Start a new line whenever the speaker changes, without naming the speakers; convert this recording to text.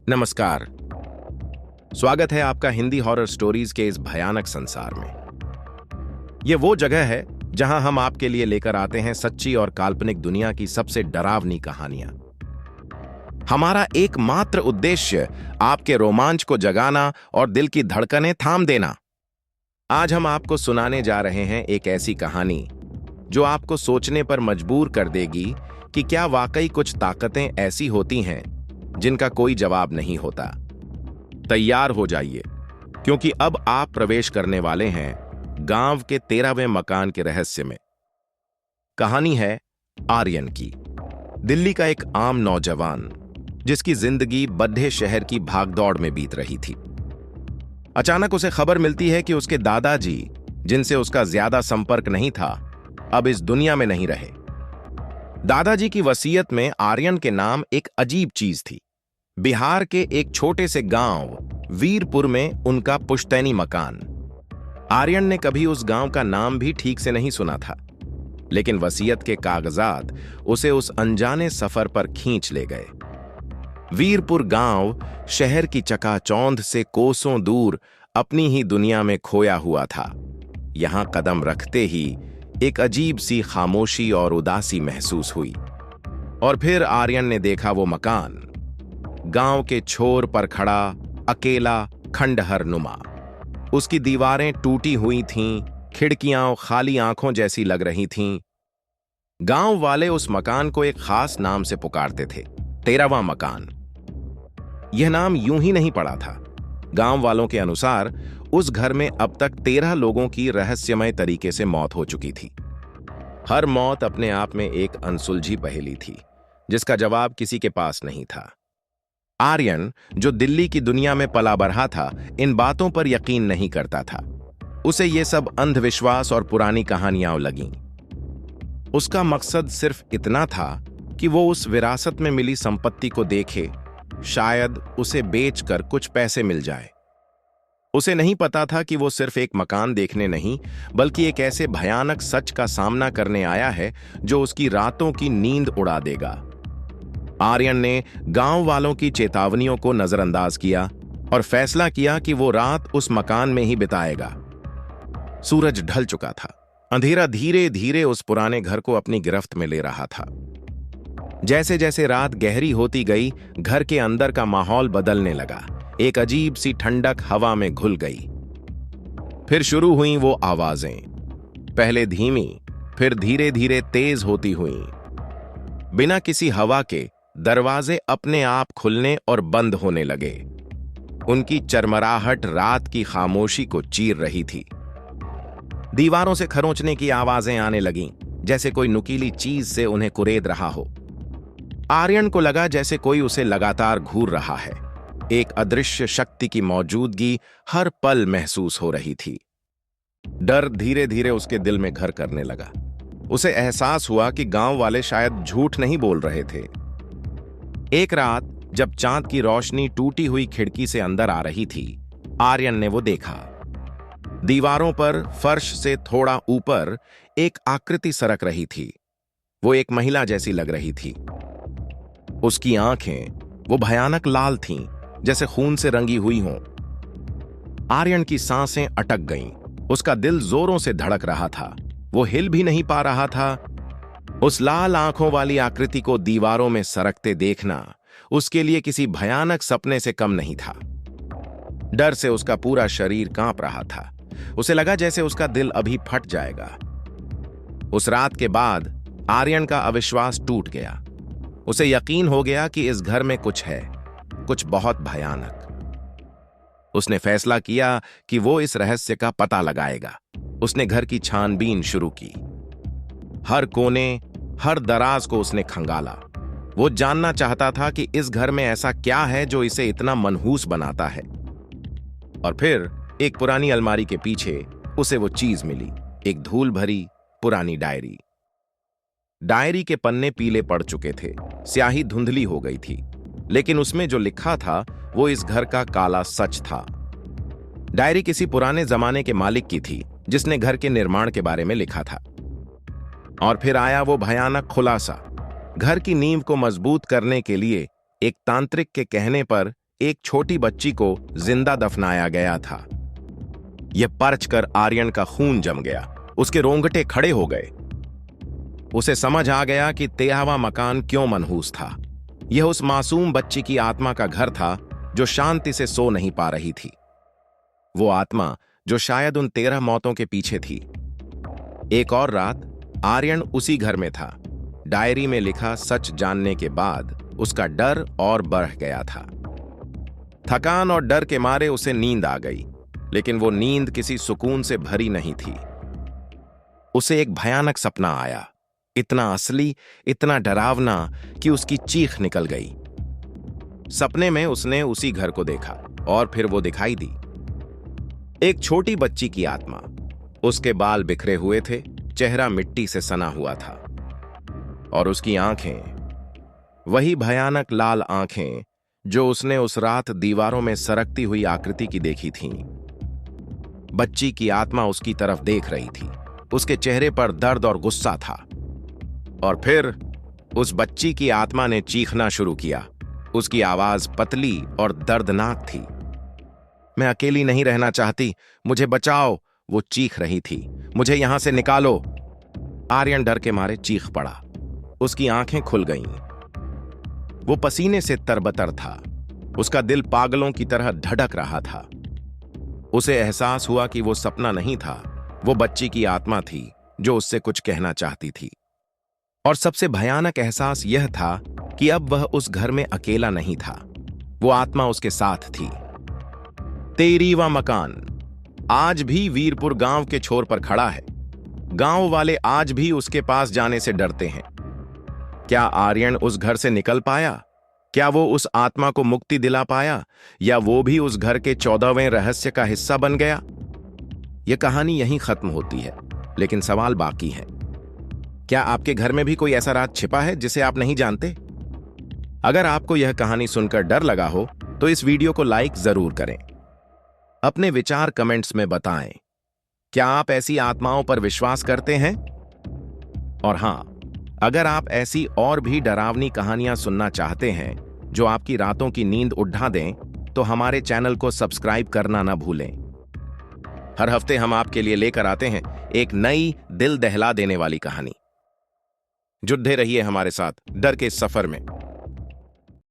नमस्कार। स्वागत है आपका हिंदी हॉरर स्टोरीज के इस भयानक संसार में। ये वो जगह है जहां हम आपके लिए लेकर आते हैं सच्ची और काल्पनिक दुनिया की सबसे डरावनी कहानियां। हमारा एकमात्र उद्देश्य आपके रोमांच को जगाना और दिल की धड़कनें थाम देना। आज हम आपको सुनाने जा रहे हैं एक ऐसी कहानी जो आपको सोचने पर मजबूर कर देगी कि क्या वाकई कुछ ताकतें ऐसी होती हैं जिनका कोई जवाब नहीं होता। तैयार हो जाइए, क्योंकि अब आप प्रवेश करने वाले हैं गांव के 13वें मकान के रहस्य में। कहानी है आर्यन की। दिल्ली का एक आम नौजवान जिसकी जिंदगी बड्ढे शहर की भागदौड़ में बीत रही थी। अचानक उसे खबर मिलती है कि उसके दादाजी, जिनसे उसका ज्यादा संपर्क नहीं था, अब इस दुनिया में नहीं रहे। दादाजी की वसीयत में आर्यन के नाम एक अजीब चीज थी। बिहार के एक छोटे से गांव वीरपुर में उनका पुश्तैनी मकान। आर्यन ने कभी उस गांव का नाम भी ठीक से नहीं सुना था, लेकिन वसीयत के कागजात उसे उस अनजाने सफर पर खींच ले गए। वीरपुर गांव शहर की चकाचौंध से कोसों दूर अपनी ही दुनिया में खोया हुआ था। यहां कदम रखते ही एक अजीब सी खामोशी और उदासी महसूस हुई। और फिर आर्यन ने देखा वो मकान, गांव के छोर पर खड़ा, अकेला, खंडहर नुमा। उसकी दीवारें टूटी हुई थीं, खिड़कियां खाली आंखों जैसी लग रही थीं। गांव वाले उस मकान को एक खास नाम से पुकारते थे, 13वां मकान। यह नाम यूं ही नहीं पड़ा था। गांव वालों के अनुसार उस घर में अब तक 13 लोगों की रहस्यमय तरीके से मौत हो चुकी थी। हर मौत अपने आप में एक अनसुलझी पहेली थी, जिसका जवाब किसी के पास नहीं था। आर्यन, जो दिल्ली की दुनिया में पला बढ़ा था, इन बातों पर यकीन नहीं करता था। उसे ये सब अंधविश्वास और पुरानी कहानियां लगीं। उसका मकसद सिर्फ इतना था कि वो उस विरासत में मिली संपत्ति को देखे, शायद उसे बेचकर कुछ पैसे मिल जाए। उसे नहीं पता था कि वो सिर्फ एक मकान देखने नहीं, बल्कि एक ऐसे भयानक सच का सामना करने आया है जो उसकी रातों की नींद उड़ा देगा। आर्यन ने गांव वालों की चेतावनियों को नजरअंदाज किया और फैसला किया कि वो रात उस मकान में ही बिताएगा। सूरज ढल चुका था। अंधेरा धीरे धीरे उस पुराने घर को अपनी गिरफ्त में ले रहा था। जैसे जैसे रात गहरी होती गई, घर के अंदर का माहौल बदलने लगा। एक अजीब सी ठंडक हवा में घुल गई। फिर शुरू हुई वो आवाजें, पहले धीमी, फिर धीरे धीरे तेज होती हुई। बिना किसी हवा के दरवाजे अपने आप खुलने और बंद होने लगे। उनकी चरमराहट रात की खामोशी को चीर रही थी। दीवारों से खरोंचने की आवाजें आने लगीं, जैसे कोई नुकीली चीज से उन्हें कुरेद रहा हो। आर्यन को लगा जैसे कोई उसे लगातार घूर रहा है। एक अदृश्य शक्ति की मौजूदगी हर पल महसूस हो रही थी। डर धीरे धीरे उसके दिल में घर करने लगा। उसे एहसास हुआ कि गांव वाले शायद झूठ नहीं बोल रहे थे। एक रात जब चांद की रोशनी टूटी हुई खिड़की से अंदर आ रही थी, आर्यन ने वो देखा। दीवारों पर फर्श से थोड़ा ऊपर एक आकृति सरक रही थी। वो एक महिला जैसी लग रही थी। उसकी आंखें वो भयानक लाल थीं, जैसे खून से रंगी हुई हों। आर्यन की सांसें अटक गईं। उसका दिल जोरों से धड़क रहा था। वो हिल भी नहीं पा रहा था। उस लाल आंखों वाली आकृति को दीवारों में सरकते देखना उसके लिए किसी भयानक सपने से कम नहीं था। डर से उसका पूरा शरीर कांप रहा था। उसे लगा जैसे उसका दिल अभी फट जाएगा। उस रात के बाद आर्यन का अविश्वास टूट गया। उसे यकीन हो गया कि इस घर में कुछ है, कुछ बहुत भयानक। उसने फैसला किया कि वो इस रहस्य का पता लगाएगा। उसने घर की छानबीन शुरू की। हर कोने, हर दराज को उसने खंगाला। वो जानना चाहता था कि इस घर में ऐसा क्या है जो इसे इतना मनहूस बनाता है। और फिर एक पुरानी अलमारी के पीछे उसे वो चीज मिली, एक धूल भरी पुरानी डायरी। डायरी के पन्ने पीले पड़ चुके थे, स्याही धुंधली हो गई थी, लेकिन उसमें जो लिखा था वो इस घर का काला सच था। डायरी किसी पुराने जमाने के मालिक की थी, जिसने घर के निर्माण के बारे में लिखा था। और फिर आया वो भयानक खुलासा। घर की नींव को मजबूत करने के लिए एक तांत्रिक के कहने पर एक छोटी बच्ची को जिंदा दफनाया गया था। यह परच कर आर्यन का खून जम गया, उसके रोंगटे खड़े हो गए। उसे समझ आ गया कि 13वां मकान क्यों मनहूस था। यह उस मासूम बच्ची की आत्मा का घर था जो शांति से सो नहीं पा रही थी। वो आत्मा जो शायद उन 13 मौतों के पीछे थी। एक और रात आर्यन उसी घर में था। डायरी में लिखा सच जानने के बाद उसका डर और बढ़ गया था। थकान और डर के मारे उसे नींद आ गई, लेकिन वो नींद किसी सुकून से भरी नहीं थी। उसे एक भयानक सपना आया, इतना असली, इतना डरावना कि उसकी चीख निकल गई। सपने में उसने उसी घर को देखा और फिर वो दिखाई दी। एक छोटी बच्ची की आत्मा। उसके बाल बिखरे हुए थे, चेहरा मिट्टी से सना हुआ था और उसकी आंखें, वही भयानक लाल आंखें जो उसने उस रात दीवारों में सरकती हुई आकृति की देखी थीं। बच्ची की आत्मा उसकी तरफ देख रही थी। उसके चेहरे पर दर्द और गुस्सा था। और फिर उस बच्ची की आत्मा ने चीखना शुरू किया। उसकी आवाज पतली और दर्दनाक थी। मैं अकेली नहीं रहना चाहती, मुझे बचाओ, वो चीख रही थी। मुझे यहां से निकालो। आर्यन डर के मारे चीख पड़ा। उसकी आंखें खुल गईं। वो पसीने से तरबतर था। उसका दिल पागलों की तरह धड़क रहा था। उसे एहसास हुआ कि वो सपना नहीं था, वो बच्ची की आत्मा थी जो उससे कुछ कहना चाहती थी। और सबसे भयानक एहसास यह था कि अब वह उस घर में अकेला नहीं था। वो आत्मा उसके साथ थी। 13वां मकान आज भी वीरपुर गांव के छोर पर खड़ा है। गांव वाले आज भी उसके पास जाने से डरते हैं। क्या आर्यन उस घर से निकल पाया? क्या वो उस आत्मा को मुक्ति दिला पाया, या वो भी उस घर के 14वें रहस्य का हिस्सा बन गया? यह कहानी यहीं खत्म होती है, लेकिन सवाल बाकी है। क्या आपके घर में भी कोई ऐसा राज छिपा है जिसे आप नहीं जानते? अगर आपको यह कहानी सुनकर डर लगा हो तो इस वीडियो को लाइक जरूर करें। अपने विचार कमेंट्स में बताएं। क्या आप ऐसी आत्माओं पर विश्वास करते हैं? और हां, अगर आप ऐसी और भी डरावनी कहानियां सुनना चाहते हैं जो आपकी रातों की नींद उड़ा दें, तो हमारे चैनल को सब्सक्राइब करना ना भूलें। हर हफ्ते हम आपके लिए लेकर आते हैं एक नई दिल दहला देने वाली कहानी। जुड़े रहिए हमारे साथ डर के इस सफर में।